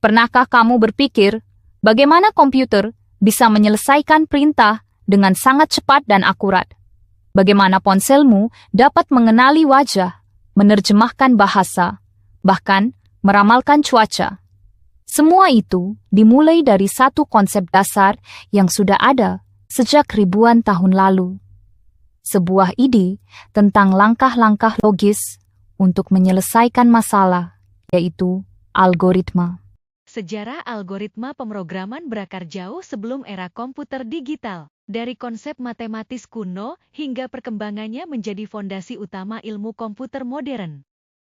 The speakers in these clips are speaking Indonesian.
Pernahkah kamu berpikir bagaimana komputer bisa menyelesaikan perintah dengan sangat cepat dan akurat? Bagaimana ponselmu dapat mengenali wajah, menerjemahkan bahasa, bahkan meramalkan cuaca? Semua itu dimulai dari satu konsep dasar yang sudah ada sejak ribuan tahun lalu. Sebuah ide tentang langkah-langkah logis untuk menyelesaikan masalah, yaitu algoritma. Sejarah algoritma pemrograman berakar jauh sebelum era komputer digital. Dari konsep matematis kuno hingga perkembangannya menjadi fondasi utama ilmu komputer modern.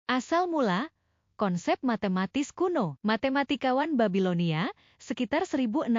Asal mula, konsep matematis kuno. Matematikawan Babilonia, sekitar 1600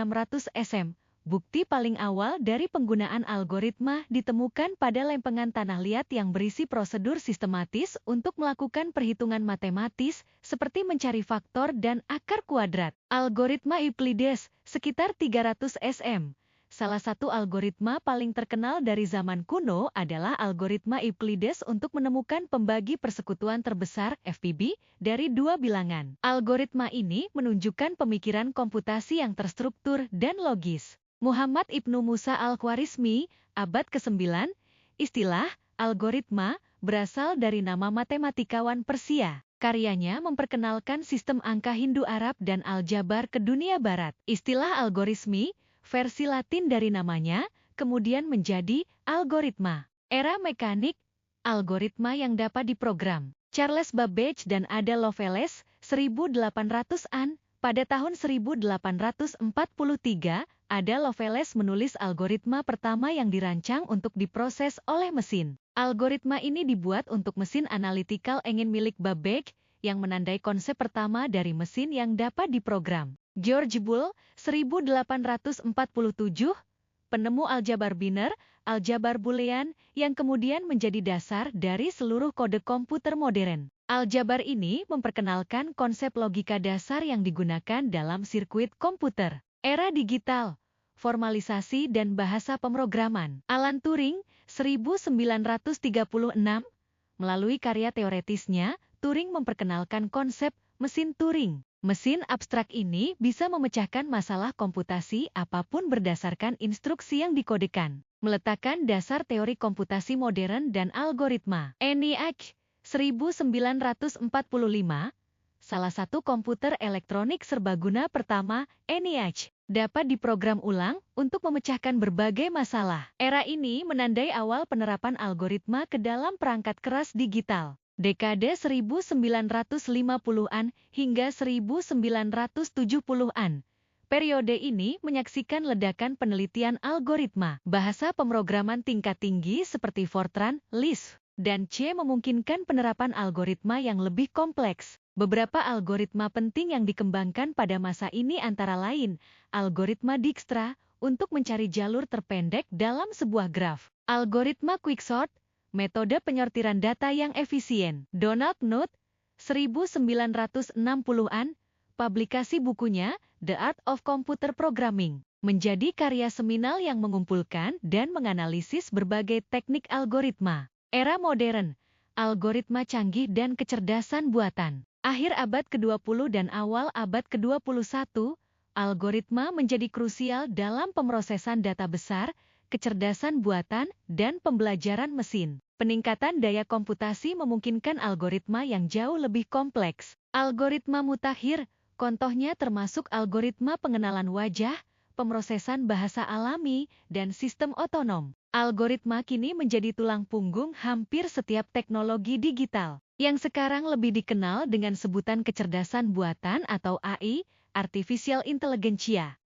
SM. Bukti paling awal dari penggunaan algoritma ditemukan pada lempengan tanah liat yang berisi prosedur sistematis untuk melakukan perhitungan matematis, seperti mencari faktor dan akar kuadrat. Algoritma Euclides, sekitar 300 SM. Salah satu algoritma paling terkenal dari zaman kuno adalah algoritma Euclides untuk menemukan pembagi persekutuan terbesar, FPB, dari dua bilangan. Algoritma ini menunjukkan pemikiran komputasi yang terstruktur dan logis. Muhammad Ibnu Musa Al-Khwarizmi, abad ke-9, istilah algoritma berasal dari nama matematikawan Persia. Karyanya memperkenalkan sistem angka Hindu-Arab dan aljabar ke dunia barat. Istilah algoritmi, versi Latin dari namanya, kemudian menjadi algoritma. Era mekanik, algoritma yang dapat diprogram. Charles Babbage dan Ada Lovelace, 1800-an, pada tahun 1843, Ada Lovelace menulis algoritma pertama yang dirancang untuk diproses oleh mesin. Algoritma ini dibuat untuk mesin analytical engine milik Babbage, yang menandai konsep pertama dari mesin yang dapat diprogram. George Boole, 1847, penemu aljabar biner, aljabar boolean, yang kemudian menjadi dasar dari seluruh kode komputer modern. Aljabar ini memperkenalkan konsep logika dasar yang digunakan dalam sirkuit komputer. Era digital, formalisasi dan bahasa pemrograman. Alan Turing, 1936, melalui karya teoretisnya, Turing memperkenalkan konsep mesin Turing. Mesin abstrak ini bisa memecahkan masalah komputasi apapun berdasarkan instruksi yang dikodekan, meletakkan dasar teori komputasi modern dan algoritma. ENIAC, 1945, salah satu komputer elektronik serbaguna pertama, ENIAC, dapat diprogram ulang untuk memecahkan berbagai masalah. Era ini menandai awal penerapan algoritma ke dalam perangkat keras digital. Dekade 1950-an hingga 1970-an. Periode ini menyaksikan ledakan penelitian algoritma. Bahasa pemrograman tingkat tinggi seperti Fortran, Lisp, dan C memungkinkan penerapan algoritma yang lebih kompleks. Beberapa algoritma penting yang dikembangkan pada masa ini antara lain, algoritma Dijkstra untuk mencari jalur terpendek dalam sebuah graf, algoritma quicksort, metode penyortiran data yang efisien. Donald Knuth, 1960-an, publikasi bukunya The Art of Computer Programming, menjadi karya seminal yang mengumpulkan dan menganalisis berbagai teknik algoritma. Era modern, algoritma canggih dan kecerdasan buatan. Akhir abad ke-20 dan awal abad ke-21, algoritma menjadi krusial dalam pemrosesan data besar, kecerdasan buatan, dan pembelajaran mesin. Peningkatan daya komputasi memungkinkan algoritma yang jauh lebih kompleks. Algoritma mutakhir, contohnya termasuk algoritma pengenalan wajah, pemrosesan bahasa alami, dan sistem otonom. Algoritma kini menjadi tulang punggung hampir setiap teknologi digital, yang sekarang lebih dikenal dengan sebutan kecerdasan buatan atau AI, Artificial Intelligence.